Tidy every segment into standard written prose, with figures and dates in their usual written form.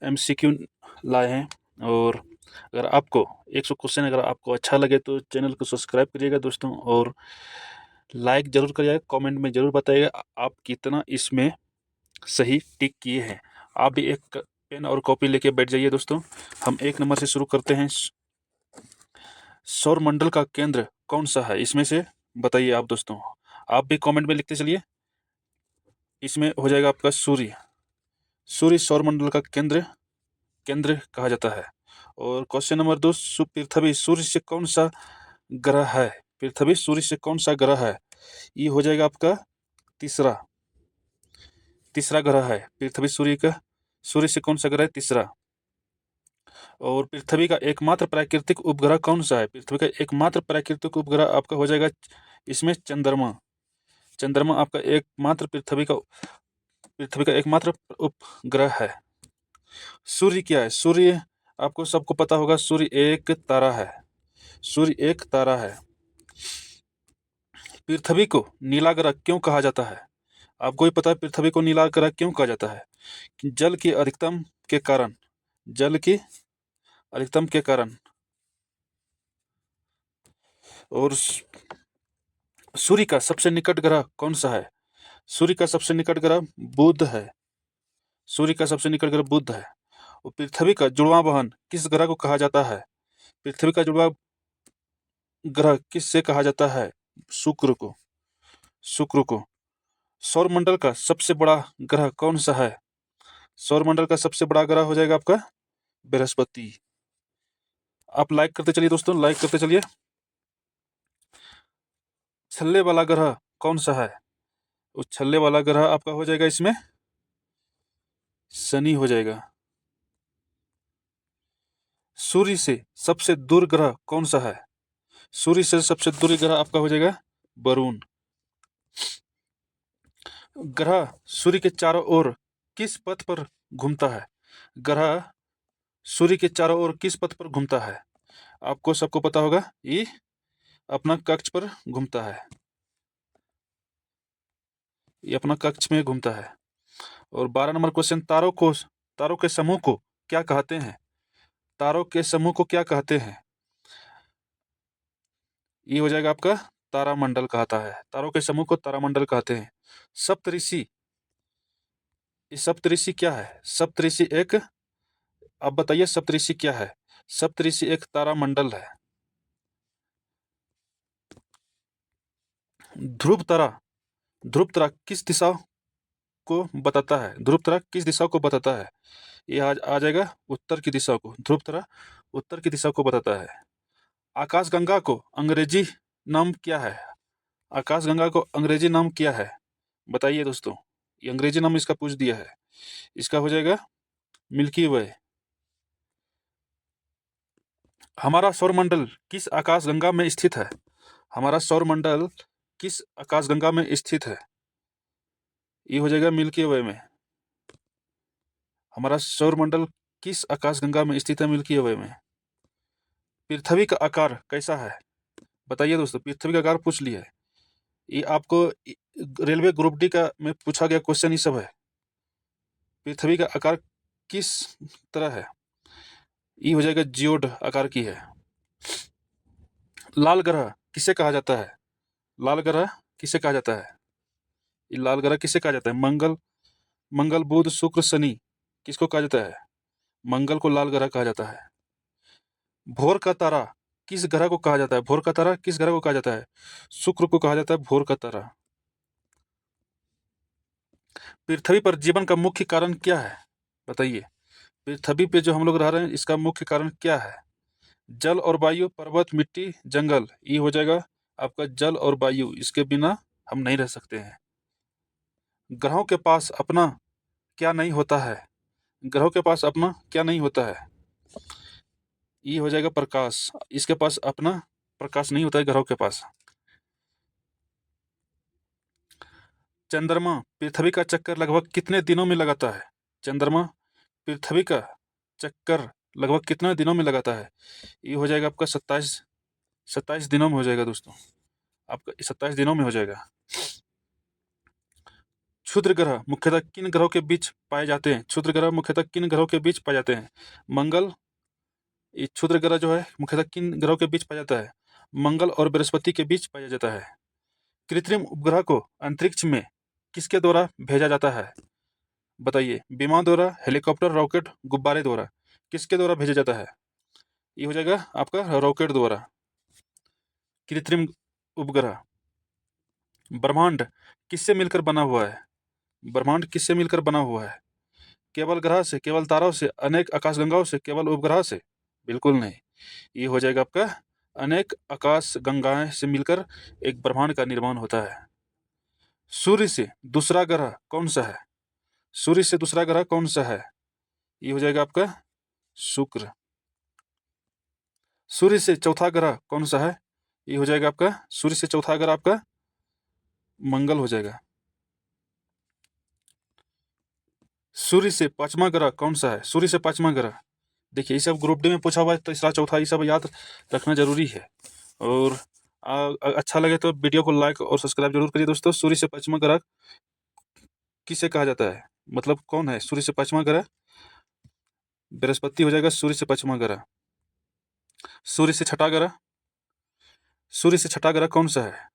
MCQ लाए हैं। और अगर आपको 100 क्वेश्चन अगर आपको अच्छा लगे तो चैनल को सब्सक्राइब करिएगा दोस्तों, और लाइक ज़रूर करिएगा, कमेंट में ज़रूर बताइएगा आप कितना इसमें सही टिक किए हैं। आप भी एक पेन और कॉपी लेके बैठ जाइए दोस्तों। हम 1 नंबर से शुरू करते हैं। सौरमंडल का केंद्र कौन सा है, इसमें से बताइए आप दोस्तों। आप भी कमेंट में लिखते चलिए। इसमें हो जाएगा आपका सूर्य। सूर्य सौरमंडल का केंद्र केंद्र कहा जाता है। और क्वेश्चन नंबर 2, पृथ्वी सूर्य से कौन सा ग्रह है? पृथ्वी सूर्य से कौन सा ग्रह है? ये हो जाएगा आपका तीसरा तीसरा ग्रह है। पृथ्वी सूर्य से कौन सा ग्रह है? तीसरा। और पृथ्वी का एकमात्र प्राकृतिक उपग्रह कौन सा है? पृथ्वी का एकमात्र प्राकृतिक उपग्रह आपका हो जाएगा इसमें चंद्रमा। चंद्रमा आपका एकमात्र पृथ्वी का एकमात्र उपग्रह है। सूर्य क्या है? सूर्य आपको सबको पता होगा, सूर्य एक तारा है। सूर्य एक तारा है। पृथ्वी को नीला ग्रह क्यों कहा जाता है? आपको ही पता है पृथ्वी को नीला ग्रह क्यों कहा जाता है? जल की अधिकतम के कारण। जल की अधिकतम के कारण। और सूर्य का सबसे निकट ग्रह कौन सा है? सूर्य का सबसे निकट ग्रह बुध है। सूर्य का सबसे निकट ग्रह बुध है। और पृथ्वी का जुड़वां बहन किस ग्रह को कहा जाता है? पृथ्वी का जुड़वां ग्रह किससे कहा जाता है? शुक्र को। शुक्र को। सौरमंडल का सबसे बड़ा ग्रह कौन सा है? सौरमंडल का सबसे बड़ा ग्रह हो जाएगा आपका बृहस्पति। आप लाइक करते चलिए दोस्तों, लाइक करते चलिए। छल्ले वाला ग्रह कौन सा है? उस छल्ले वाला ग्रह आपका हो जाएगा इसमें शनि हो जाएगा। सूर्य से सबसे दूर ग्रह कौन सा है? सूर्य से सबसे दूर ग्रह आपका हो जाएगा वरुण। ग्रह सूर्य के चारों ओर किस पथ पर घूमता है? ग्रह सूर्य के चारों ओर किस पथ पर घूमता है? आपको सबको पता होगा, ये अपना कक्ष पर घूमता है। ये अपना कक्ष में घूमता है। और 12 नंबर क्वेश्चन, तारों के समूह को क्या कहते हैं? तारों के समूह को क्या कहते हैं? ये हो जाएगा आपका तारामंडल कहता है। तारों के समूह को तारामंडल कहते हैं। सप्तऋषि। ये सप्तऋषि क्या है? सप्तऋषि एक, अब बताइए सप्तऋषि क्या है? सप्तऋषि एक तारामंडल है। ध्रुव तारा। ध्रुव तारा किस दिशा को बताता है? ध्रुव तारा किस दिशा को बताता है? ये आ जाएगा उत्तर की दिशा को। ध्रुव तारा उत्तर की दिशा को बताता है। आकाशगंगा को अंग्रेजी नाम क्या है? आकाशगंगा को अंग्रेजी नाम क्या है? बताइए दोस्तों। ये अंग्रेजी नाम इसका पूछ दिया है। इसका हो जाएगा मिल्की वे। हमारा सौरमंडल किस आकाशगंगा में स्थित है? हमारा सौरमंडल किस आकाशगंगा में स्थित है? ये हो जाएगा मिल्की वे में। हमारा सौरमंडल किस आकाशगंगा में स्थित है? मिल्की वे में। पृथ्वी का आकार कैसा है? बताइए दोस्तों। पृथ्वी का आकार पूछ लिया है। ये आपको रेलवे ग्रुप डी का में पूछा गया क्वेश्चन ही सब है। पृथ्वी का आकार किस तरह है? ये हो जाएगा जियोड आकार की है। लाल ग्रह किसे कहा जाता है? लाल ग्रह किसे कहा जाता है? ये लाल ग्रह किसे कहा जाता है? मंगल बुध शुक्र शनि किसको कहा जाता है? मंगल को लाल ग्रह कहा जाता है। भोर का तारा किस ग्रह को कहा जाता है? भोर का तारा किस ग्रह को कहा जाता है? शुक्र को कहा जाता है भोर का तारा। पृथ्वी पर जीवन का मुख्य कारण क्या है? बताइए। पृथ्वी पे जो हम लोग रह रहे हैं इसका मुख्य कारण क्या है? जल और वायु, पर्वत, मिट्टी, जंगल। ये हो जाएगा आपका जल और वायु। इसके बिना हम नहीं रह सकते हैं। ग्रहों के पास अपना क्या नहीं होता है? ग्रहों के पास अपना क्या नहीं होता है? ये हो जाएगा प्रकाश। इसके पास अपना प्रकाश नहीं होता है ग्रहों के पास। चंद्रमा पृथ्वी का चक्कर लगभग कितने दिनों में लगाता है? चंद्रमा पृथ्वी का चक्कर लगभग कितने दिनों में लगाता है? ये हो जाएगा आपका 27 दिनों में हो जाएगा दोस्तों। आपका 27 दिनों में हो जाएगा। क्षुद्र ग्रह मुख्यतः किन ग्रहों के बीच पाए जाते हैं? क्षुद्र ग्रह मुख्यतः किन ग्रहों के बीच पाए जाते हैं? मंगल, ये क्षुद्र ग्रह जो है मुख्यतः किन ग्रहों के बीच पाया जाता है? मंगल और बृहस्पति के बीच पाया जाता है। कृत्रिम उपग्रह को अंतरिक्ष में किसके द्वारा भेजा जाता है? बताइए। विमान द्वारा, हेलीकॉप्टर, रॉकेट, गुब्बारे द्वारा? किसके द्वारा भेजा जाता है? ये हो जाएगा आपका रॉकेट द्वारा। कृत्रिम उपग्रह। ब्रह्मांड किससे मिलकर बना हुआ है? ब्रह्मांड किससे मिलकर बना हुआ है? केवल ग्रह से, केवल तारों से, अनेक आकाशगंगाओं से, केवल उपग्रह से? बिल्कुल नहीं। ये हो जाएगा आपका अनेक आकाश गंगाएं से मिलकर एक ब्रह्मांड का निर्माण होता है। सूर्य से दूसरा ग्रह कौन सा है? सूर्य से दूसरा ग्रह कौन सा है? ये हो जाएगा आपका शुक्र। सूर्य से चौथा ग्रह कौन सा है? ये हो जाएगा आपका सूर्य से चौथा ग्रह आपका मंगल हो जाएगा। सूर्य से पांचवा ग्रह कौन सा है? सूर्य से पांचवा ग्रह, देखिए ये सब ग्रुप डी में पूछा हुआ है, तीसरा चौथा ये सब याद रखना जरूरी है। और अच्छा लगे तो वीडियो को लाइक और सब्सक्राइब जरूर करिए दोस्तों। सूर्य से पांचवा ग्रह किसे कहा जाता है? मतलब कौन है सूर्य से पांचवा ग्रह? बृहस्पति हो जाएगा सूर्य से पांचवा ग्रह। सूर्य से छठा ग्रह, सूर्य से छठा ग्रह कौन सा है?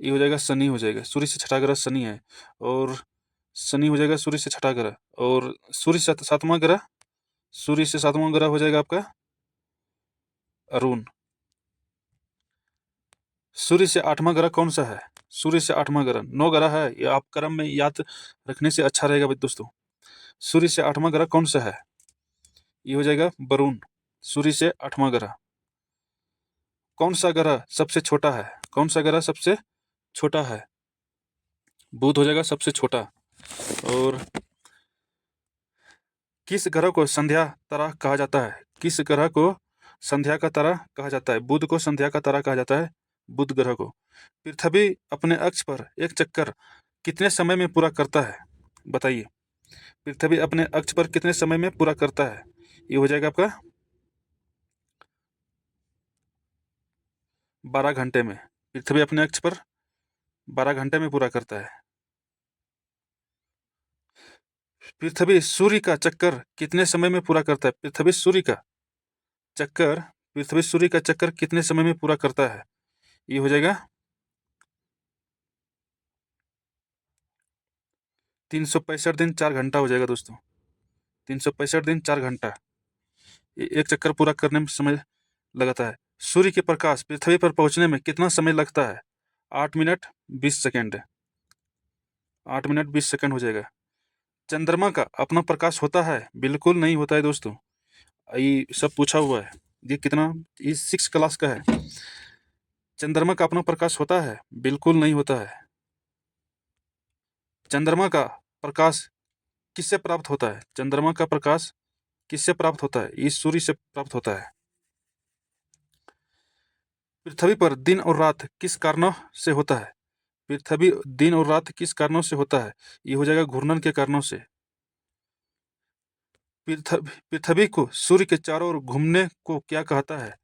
ये हो जाएगा शनि हो जाएगा। सूर्य से छठा ग्रह शनि है, और शनि हो जाएगा सूर्य से छठा ग्रह। और सूर्य से सातवां ग्रह, सूर्य से सातवां ग्रह हो जाएगा आपका अरुण। सूर्य से आठवां ग्रह कौन सा है? सूर्य से आठवां ग्रह, 9 ग्रह है, ये आप क्रम में याद रखने से अच्छा रहेगा दोस्तों। सूर्य से आठवां ग्रह कौन सा है? ये हो जाएगा वरुण। सूर्य से आठवां ग्रह। कौन सा ग्रह सबसे छोटा है? कौन सा ग्रह सबसे छोटा है? बुध हो जाएगा सबसे छोटा। और किस ग्रह को संध्या तारा कहा जाता है? किस ग्रह को संध्या का तारा कहा जाता है? बुध को संध्या का तारा कहा जाता है, बुध ग्रह को। पृथ्वी अपने अक्ष पर एक चक्कर कितने समय में पूरा करता है? बताइए। पृथ्वी अपने अक्ष पर कितने समय में पूरा करता है? ये हो जाएगा आपका 12 घंटे में। पृथ्वी अपने अक्ष पर 12 घंटे में पूरा करता है। पृथ्वी सूर्य का चक्कर कितने समय में पूरा करता है? पृथ्वी सूर्य का चक्कर, पृथ्वी सूर्य का चक्कर कितने समय में पूरा करता है? ये हो जाएगा 365 दिन 4 घंटा हो जाएगा दोस्तों। 365 दिन 4 घंटा, ये एक चक्कर पूरा करने में समय लगता है। सूर्य के प्रकाश पृथ्वी पर पहुंचने में कितना समय लगता है? 8 मिनट 20 सेकेंड। 8 मिनट 20 सेकेंड हो जाएगा। चंद्रमा का अपना प्रकाश होता है? बिल्कुल नहीं होता है दोस्तों। ये सब पूछा हुआ है, ये कितना, ये 6 क्लास का है। चंद्रमा का अपना प्रकाश होता है? बिल्कुल नहीं होता है। चंद्रमा का प्रकाश किससे प्राप्त होता है? चंद्रमा का प्रकाश किससे प्राप्त होता है? ये सूर्य से प्राप्त होता है। पृथ्वी पर दिन और रात किस कारणों से होता है? पृथ्वी दिन और रात किस कारणों से होता है? ये हो जाएगा घूर्णन के कारणों से। पृथ्वी को सूर्य के चारों ओर घूमने को क्या कहता है?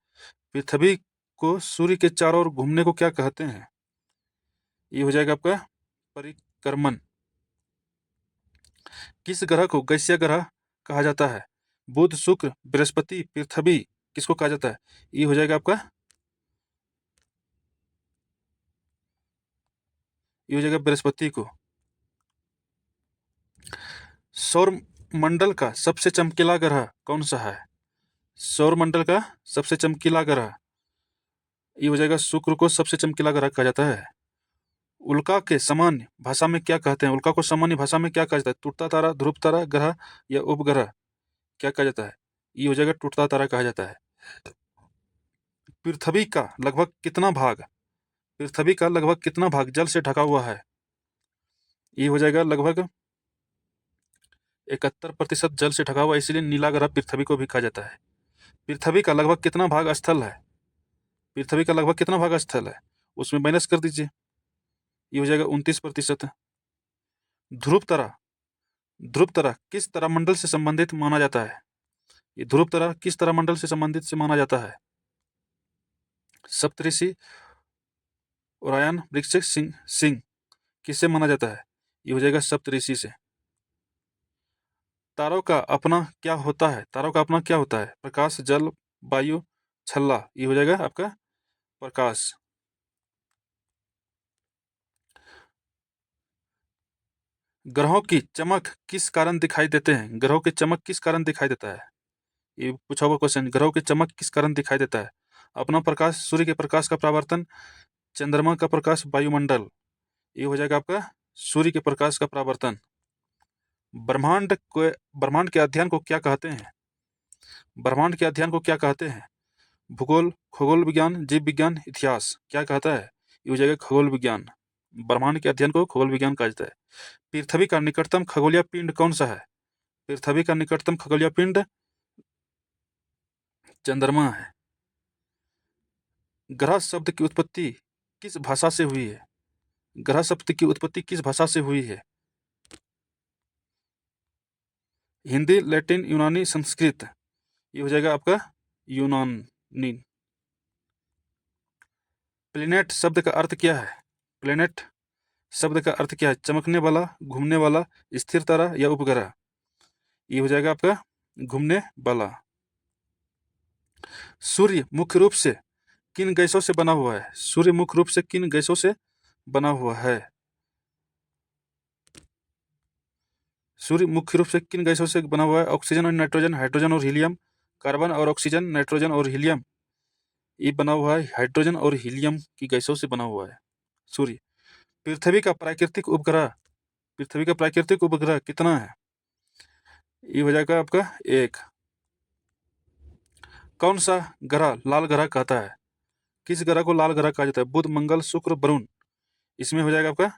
पृथ्वी को सूर्य के चारों ओर घूमने को क्या कहते हैं? ये हो जाएगा आपका परिक्रमण। किस ग्रह को गैसीय ग्रह कहा जाता है? बुध, शुक्र, बृहस्पति, पृथ्वी, किसको कहा जाता है? ये हो जाएगा आपका, ये हो जाएगा बृहस्पति को। सौर मंडल का सबसे चमकीला ग्रह कौन सा है? सौर मंडल का सबसे चमकीला ग्रह, ये हो जाएगा शुक्र को सबसे चमकीला ग्रह कहा जाता है। उल्का के सामान्य भाषा में क्या कहते हैं? उल्का को सामान्य भाषा में क्या कहा जाता है? टूटता तारा, ध्रुव तारा, ग्रह या उपग्रह, क्या कहा जाता है? ये हो जाएगा टूटता तारा कहा जाता है। पृथ्वी का लगभग कितना भाग, पृथ्वी का लगभग कितना भाग जल से ढका हुआ है? ये हो जाएगा लगभग 71% जल से ढका हुआ, इसलिए नीला ग्रह पृथ्वी को भी कहा जाता है। पृथ्वी का लगभग कितना भाग स्थल है? पृथ्वी का लगभग कितना भाग स्थल है, उसमें माइनस कर दीजिए, ये हो जाएगा 29%। ध्रुव तारा, ध्रुव तारा किस तारामंडल से संबंधित माना जाता है? ये ध्रुव तारा किस तारामंडल से संबंधित से माना जाता है? सप्तऋषि, ओरायन, वृश्चिक, सिंह, किससे माना जाता है? ये हो जाएगा सप्तऋषि से। तारों का अपना क्या होता है? तारों का अपना क्या होता है? प्रकाश, जल, वायु, छल्ला। ये हो जाएगा आपका प्रकाश। ग्रहों की चमक किस कारण दिखाई देते हैं? ग्रहों की चमक किस कारण दिखाई देता है? ये पूछा हुआ क्वेश्चन। ग्रहों की चमक किस कारण दिखाई देता है? अपना प्रकाश, सूर्य के प्रकाश का परावर्तन, चंद्रमा का प्रकाश, वायुमंडल। ये हो जाएगा आपका सूर्य के प्रकाश का परावर्तन। ब्रह्मांड के अध्ययन को क्या कहते हैं? ब्रह्मांड के अध्ययन को क्या कहते हैं? भूगोल, खगोल विज्ञान, जीव विज्ञान, इतिहास। क्या कहता है? ये हो जाएगा खगोल विज्ञान। ब्रह्मांड के अध्ययन को खगोल विज्ञान कहा जाता है। पृथ्वी का निकटतम खगोलीय पिंड कौन सा है? पृथ्वी का निकटतम खगोलीय पिंड चंद्रमा है। ग्रह शब्द की उत्पत्ति किस भाषा से हुई है? ग्रह शब्द की उत्पत्ति किस भाषा से हुई है? हिंदी, लैटिन, यूनानी, संस्कृत। ये हो जाएगा आपका यूनानी। प्लेनेट शब्द का अर्थ क्या है? प्लेनेट शब्द का अर्थ क्या है? चमकने वाला, घूमने वाला, स्थिर तारा या उपग्रह। ये हो जाएगा आपका घूमने वाला। सूर्य मुख्य रूप से किन गैसों से बना हुआ है? सूर्य मुख्य रूप से किन गैसों से बना हुआ है? सूर्य मुख्य रूप से किन गैसों से बना हुआ है? ऑक्सीजन और नाइट्रोजन, हाइड्रोजन और हीलियम, कार्बन और ऑक्सीजन, नाइट्रोजन और हीलियम। ये बना हुआ है हाइड्रोजन और हीलियम की गैसों से बना हुआ है सूर्य। पृथ्वी का प्राकृतिक उपग्रह कितना है? ये हो जाएगा आपका एक। कौन सा ग्रह लाल ग्रह कहता है? किस ग्रह को लाल ग्रह कहा जाता है? बुध, मंगल, शुक्र, वरुण। इसमें हो जाएगा आपका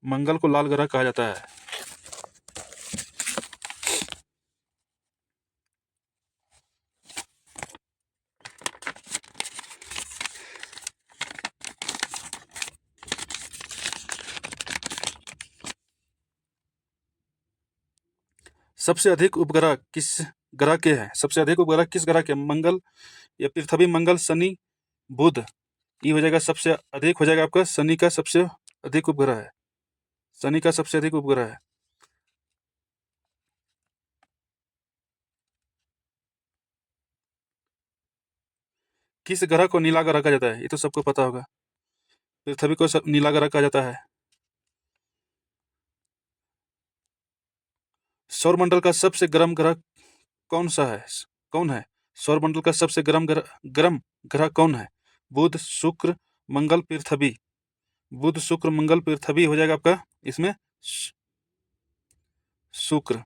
मंगल को लाल ग्रह कहा जाता है। सबसे अधिक उपग्रह किस ग्रह के हैं? सबसे अधिक उपग्रह किस ग्रह के? मंगल या पृथ्वी, मंगल, शनि, बुध। ये हो जाएगा सबसे अधिक, हो जाएगा आपका शनि का सबसे अधिक उपग्रह है। शनि का सबसे अधिक उपग्रह है। किस ग्रह को नीला ग्रह कहा जाता है? ये तो सबको पता होगा। पृथ्वी को नीला ग्रह कहा जाता है। सौरमंडल का सबसे गर्म ग्रह कौन सा है? कौन है? सौरमंडल का सबसे गर्म ग्रह कौन है? बुध, शुक्र, मंगल, पृथ्वी। बुध, शुक्र, मंगल, पृथ्वी हो जाएगा आपका इसमें शुक्र।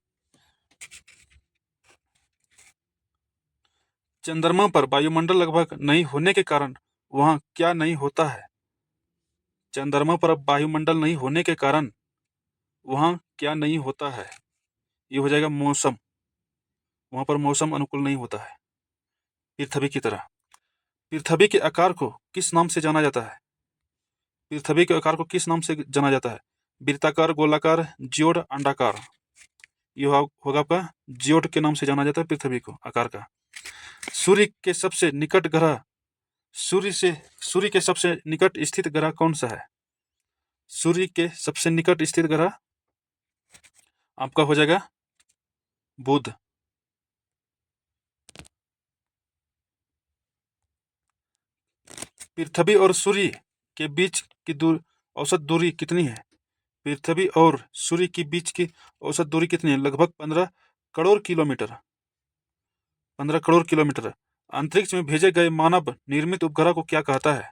चंद्रमा पर वायुमंडल लगभग नहीं होने के कारण वहां क्या नहीं होता है? चंद्रमा पर वायुमंडल नहीं होने के कारण वहां क्या नहीं होता है? ये हो जाएगा मौसम। वहां पर मौसम अनुकूल नहीं होता है पृथ्वी की तरह। पृथ्वी के आकार को किस नाम से जाना जाता है? पृथ्वी के आकार को किस नाम से जाना जाता है? वृत्ताकार, गोलाकार, जियोड, अंडाकार। ये होगा आपका जियोड के नाम से जाना जाता है पृथ्वी को आकार का। सूर्य के सबसे निकट ग्रह सूर्य के सबसे निकट स्थित ग्रह कौन सा है? सूर्य के सबसे निकट स्थित ग्रह आपका हो जाएगा बुध। पृथ्वी और सूर्य के बीच की औसत दूरी कितनी है? पृथ्वी और सूर्य के बीच की औसत दूरी कितनी है? लगभग 15 करोड़ किलोमीटर। 15 करोड़ किलोमीटर। अंतरिक्ष में भेजे गए मानव निर्मित उपग्रह को क्या कहता है?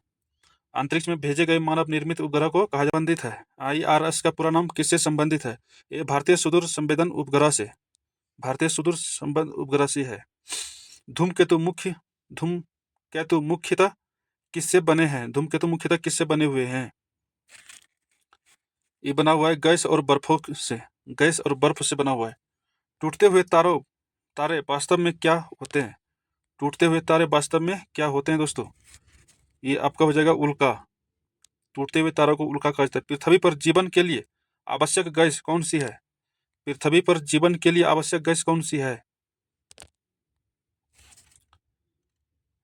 अंतरिक्ष में भेजे गए मानव निर्मित उपग्रह को कहा संबंधित है? IRS का पूरा नाम किससे संबंधित है? ये भारतीय सुदूर संवेदन उपग्रह से, भारतीय सुदूर संवेदन उपग्रह से है। धूमकेतु मुख्यतः किससे बने हैं? धूमकेतु मुख्यतः किससे बने हुए हैं? ये बना हुआ है गैस और बर्फों से। गैस और बर्फ से बना हुआ है। टूटते हुए तारे वास्तव में क्या होते हैं? टूटते हुए तारे वास्तव में क्या होते हैं दोस्तों? ये आपका हो जाएगा उल्का। टूटते हुए तारों को उल्का कहा जाता है। पृथ्वी पर जीवन के लिए आवश्यक गैस कौन सी है? पृथ्वी पर जीवन के लिए आवश्यक गैस कौन सी है?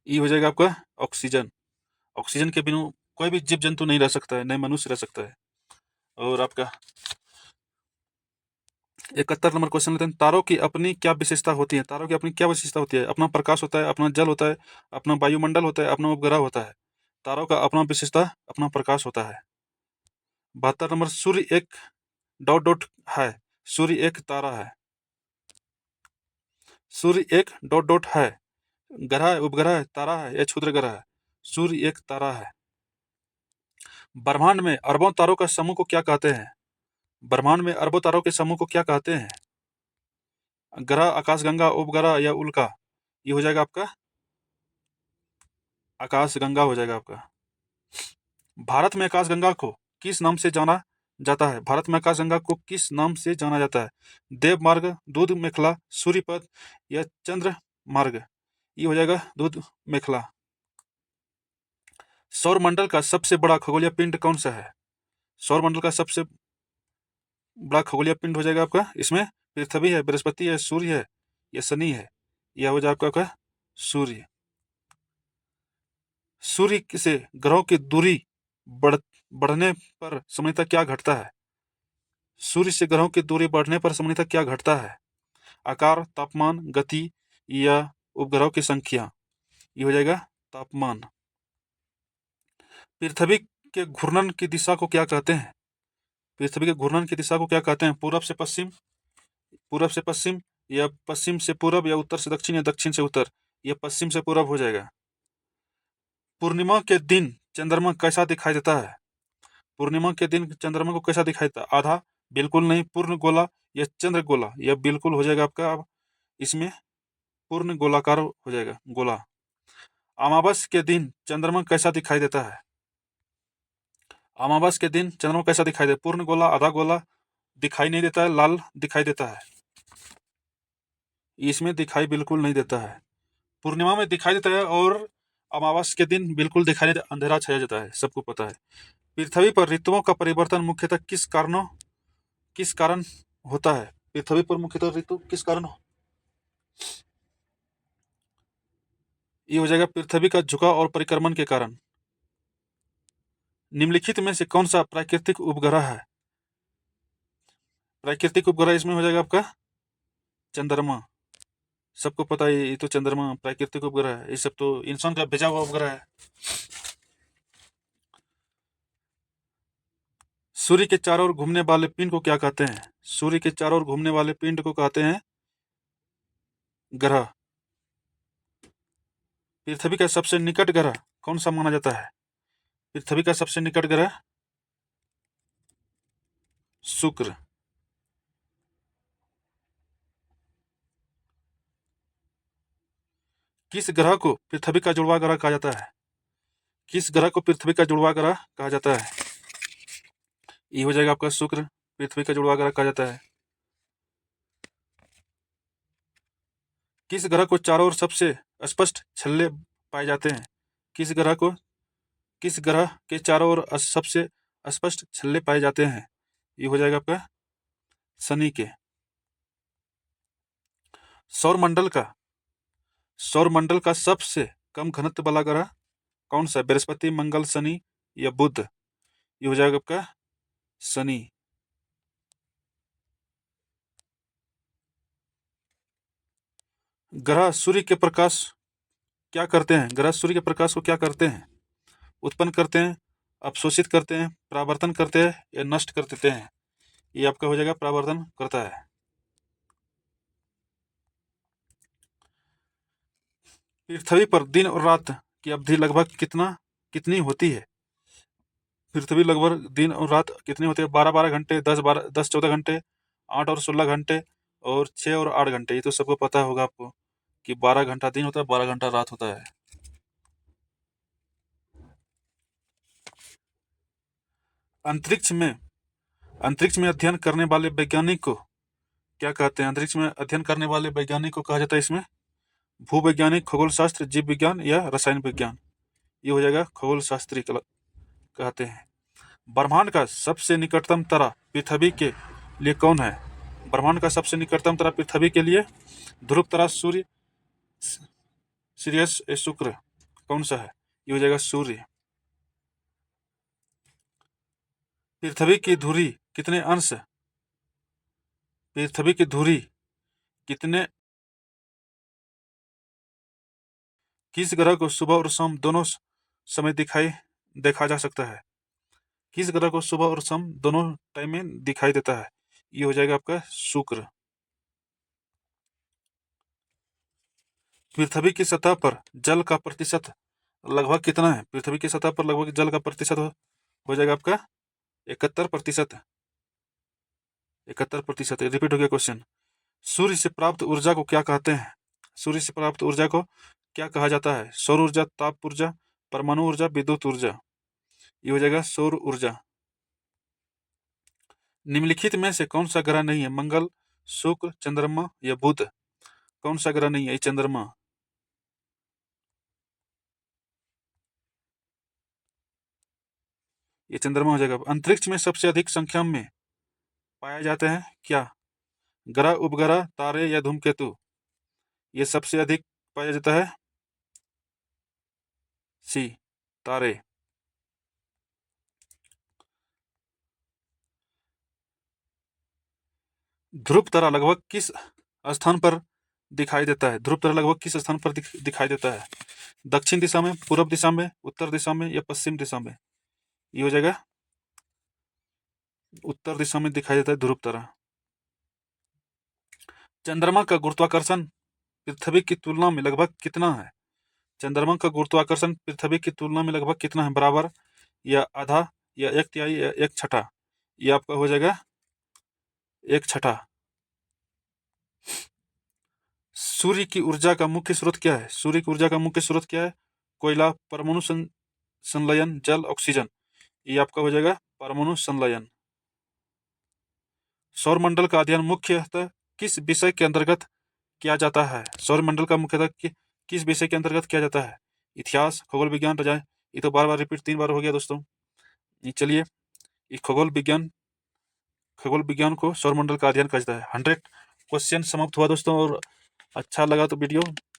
ये हो जाएगा आपका ऑक्सीजन। ऑक्सीजन के बिना कोई भी जीव जंतु नहीं रह सकता है, न मनुष्य रह सकता है। और आपका 71 नंबर क्वेश्चन लेते हैं। तारों की अपनी क्या विशेषता होती है? तारों की अपनी क्या विशेषता होती है? अपना प्रकाश होता है, अपना जल होता है, अपना वायुमंडल होता है, अपना उपग्रह होता है। तारों का अपना विशेषता अपना प्रकाश होता है। 72 नंबर, सूर्य एक डॉट डॉट है। सूर्य एक तारा है। सूर्य एक डॉट डॉट है। ग्रह है, उपग्रह है, तारा है या क्षुद्र ग्रह है? सूर्य एक तारा है। ब्रह्मांड में अरबों तारों का समूह को क्या कहते हैं? ब्रह्मांड में अरबों तारों के समूह को क्या कहते हैं? ग्रह, आकाशगंगा, उपग्रह या उल्का? ये हो जाएगा आपका आकाशगंगा हो जाएगा आपका। भारत में आकाशगंगा को किस नाम से जाना जाता है? भारत में आकाशगंगा को किस नाम से जाना जाता है? देवमार्ग, दूध मेखला, सूर्यपथ या चंद्र मार्ग? ये हो जाएगा दूध मेखला। सौरमंडल का सबसे बड़ा खगोलीय पिंड कौन सा है? सौरमंडल का सबसे बड़ा खगोलीय पिंड हो जाएगा आपका, इसमें पृथ्वी है, बृहस्पति है, सूर्य है या शनि है? यह हो जाएगा आपका सूर्य। सूर्य से ग्रहों की दूरी बढ़ने पर सामान्यतः क्या घटता है? सूर्य से ग्रहों की दूरी बढ़ने पर सामान्यतः क्या घटता है? आकार, तापमान, गति या उपग्रहों की संख्या? ये हो जाएगा तापमान। पृथ्वी के घूर्णन की दिशा को क्या कहते हैं? पृथ्वी के घूर्णन की दिशा को क्या कहते हैं? पूरब से पश्चिम, पूरब से पश्चिम या पश्चिम से पूरब या उत्तर से दक्षिण या दक्षिण से उत्तर? ये पश्चिम से पूरब हो जाएगा। पूर्णिमा के दिन चंद्रमा कैसा दिखाई देता है? पूर्णिमा के दिन चंद्रमा को कैसा दिखाई देता है? आधा, बिल्कुल नहीं, पूर्ण गोला या चंद्र गोला? यह बिल्कुल हो जाएगा आपका। अब इसमें पूर्ण गोलाकार हो जाएगा, गोला। अमावस के दिन चंद्रमा कैसा दिखाई देता है? अमावस के दिन चंद्रमा कैसा दिखाई देता है? पूर्ण गोला, आधा गोला? दिखाई नहीं देता है, लाल दिखाई देता है। इसमें दिखाई बिल्कुल नहीं देता है। पूर्णिमा में दिखाई देता है और अमावस के दिन बिल्कुल दिखाई नहीं देता, अंधेरा छाया जाता है, सबको पता है। पृथ्वी पर ऋतुओं का परिवर्तन मुख्यतः किस कारण होता है? पृथ्वी पर मुख्यतः ऋतु किस कारण? ये हो जाएगा पृथ्वी का झुकाव और परिक्रमण के कारण। निम्नलिखित में से कौन सा प्राकृतिक उपग्रह है? प्राकृतिक उपग्रह इसमें हो जाएगा आपका चंद्रमा। सबको पता है ये तो चंद्रमा प्राकृतिक उपग्रह है। ये सब तो इंसान का भेजा हुआ उपग्रह है। सूर्य के चारों ओर घूमने वाले पिंड को क्या कहते हैं? सूर्य के चारों ओर घूमने वाले पिंड को कहते हैं ग्रह। पृथ्वी का सबसे निकट ग्रह कौन सा माना जाता है? पृथ्वी का सबसे निकट ग्रह शुक्र। किस ग्रह को पृथ्वी का जुड़वा ग्रह कहा जाता है? किस ग्रह को पृथ्वी का जुड़वा ग्रह कहा जाता है? ये हो जाएगा आपका शुक्र, पृथ्वी का जुड़वा ग्रह कहा जाता है। किस ग्रह को चारों ओर सबसे स्पष्ट छल्ले पाए जाते हैं? किस ग्रह को किस ग्रह के चारों ओर सबसे स्पष्ट छल्ले पाए जाते हैं? ये हो जाएगा आपका शनि के। सौरमंडल का सौरमंडल का सबसे कम घनत्व वाला ग्रह कौन सा है? बृहस्पति, मंगल, शनि या बुध? ये हो जाएगा आपका शनि। ग्रह सूर्य के प्रकाश क्या करते हैं? ग्रह सूर्य के प्रकाश को क्या करते हैं? उत्पन्न करते हैं, अवशोषित करते हैं, परावर्तन करते हैं या नष्ट कर देते हैं? ये आपका हो जाएगा परावर्तन करता है। पृथ्वी पर दिन और रात की अवधि लगभग कितनी होती है? पृथ्वी लगभग दिन और रात कितनी होती है? 12-12 घंटे, 10-14 घंटे, 8 और 16 घंटे और 6 और 8 घंटे। ये तो सबको पता होगा आपको कि 12 घंटा दिन होता है, 12 घंटा रात होता है। अंतरिक्ष में अंतरिक्ष में अध्ययन करने वाले वैज्ञानिक को क्या कहते हैं? अंतरिक्ष में अध्ययन करने वाले वैज्ञानिक को कहा जाता है इसमें भूवैज्ञानिक, खगोल शास्त्र, जीव विज्ञान या रसायन विज्ञान? ये हो जाएगा खगोल शास्त्री कहते हैं। ब्रह्मांड का सबसे निकटतम तारा पृथ्वी के लिए कौन है? ब्रह्मांड का सबसे निकटतम तारा पृथ्वी के लिए ध्रुव तारा, सूर्य, सिरियस या शुक्र? कौन सा है? ये हो जाएगा सूर्य। पृथ्वी की धुरी कितने अंश पृथ्वी की धुरी कितने किस ग्रह को सुबह और शाम दोनों समय देखा जा सकता है? किस ग्रह को सुबह और शाम दोनों टाइम में दिखाई देता है? ये हो जाएगा आपका शुक्र। पृथ्वी की सतह पर जल का प्रतिशत लगभग कितना है? पृथ्वी की सतह पर लगभग जल का प्रतिशत हो जाएगा आपका 71%। 71%। रिपीट हो गया क्वेश्चन। सूर्य से प्राप्त ऊर्जा को क्या कहते हैं? सूर्य से प्राप्त ऊर्जा को क्या कहा जाता है? सौर ऊर्जा, ताप ऊर्जा, परमाणु ऊर्जा, विद्युत ऊर्जा। ये हो जाएगा सौर ऊर्जा। निम्नलिखित में से कौन सा ग्रह नहीं है? मंगल, शुक्र, चंद्रमा या बुध? कौन सा ग्रह नहीं है? चंद्रमा। ये चंद्रमा हो जाएगा। अंतरिक्ष में सबसे अधिक संख्या में पाए जाते हैं क्या? ग्रह, उपग्रह, तारे या धूमकेतु? ये सबसे अधिक पाया जाता है सी, तारे। ध्रुव तारा लगभग किस स्थान पर दिखाई देता है? ध्रुव तारा लगभग किस स्थान पर दिखाई देता है? दक्षिण दिशा में, पूर्व दिशा में, उत्तर दिशा में या पश्चिम दिशा में? ये हो जाएगा उत्तर दिशा में दिखाई देता है ध्रुव तारा। चंद्रमा का गुरुत्वाकर्षण पृथ्वी की तुलना में लगभग कितना है? चंद्रमा का गुरुत्वाकर्षण पृथ्वी की तुलना में लगभग कितना है? बराबर या आधा या एक तिहाई या एक छठा? ये आपका हो जाएगा एक छठा। सूर्य की ऊर्जा का मुख्य स्रोत क्या है? सूर्य की ऊर्जा का मुख्य स्रोत क्या है? कोयला, परमाणु संलयन, जल, ऑक्सीजन। ये आपका हो जाएगा परमाणु संलयन। सौरमंडल का अध्ययन मुख्यतः किस विषय के अंतर्गत किया जाता है? सौरमंडल का मुख्यतः किस विषय के अंतर्गत किया जाता है? इतिहास, खगोल विज्ञान, रजाएं? ये तो बार बार रिपीट 3 बार हो गया दोस्तों। ये चलिए, ये खगोल विज्ञान को सौरमंडल का अध्ययन कहा जाता है। 100 क्वेश्चन समाप्त हुआ दोस्तों। और अच्छा लगा तो वीडियो